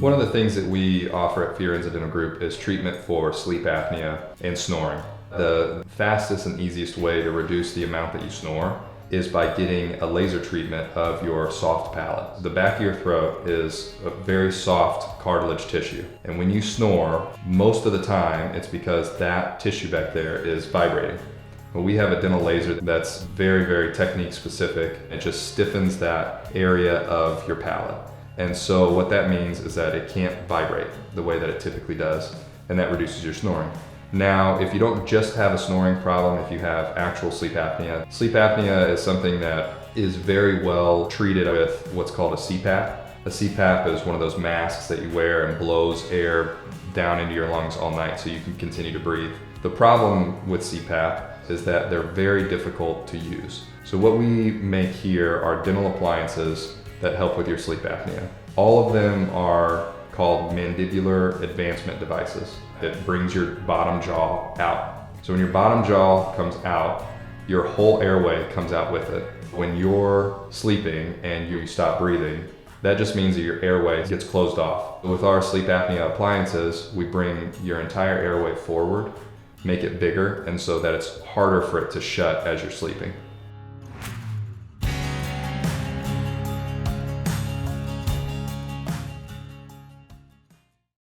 One of the things that we offer at Fiorenza Dental Group is treatment for sleep apnea and snoring. The fastest and easiest way to reduce the amount that you snore is by getting a laser treatment of your soft palate. The back of your throat is a very soft cartilage tissue, and when you snore, most of the time it's because that tissue back there is vibrating. Well, we have a dental laser that's very, very technique specific. It just stiffens that area of your palate. And so what that means is that it can't vibrate the way that it typically does, and that reduces your snoring. Now, if you don't just have a snoring problem, if you have actual sleep apnea is something that is very well treated with what's called a CPAP. A CPAP is one of those masks that you wear and blows air down into your lungs all night so you can continue to breathe. The problem with CPAP is that they're very difficult to use. So what we make here are dental appliances that help with your sleep apnea. All of them are called mandibular advancement devices. It brings your bottom jaw out. So when your bottom jaw comes out, your whole airway comes out with it. When you're sleeping and you stop breathing, that just means that your airway gets closed off. With our sleep apnea appliances, we bring your entire airway forward, make it bigger, and so that it's harder for it to shut as you're sleeping.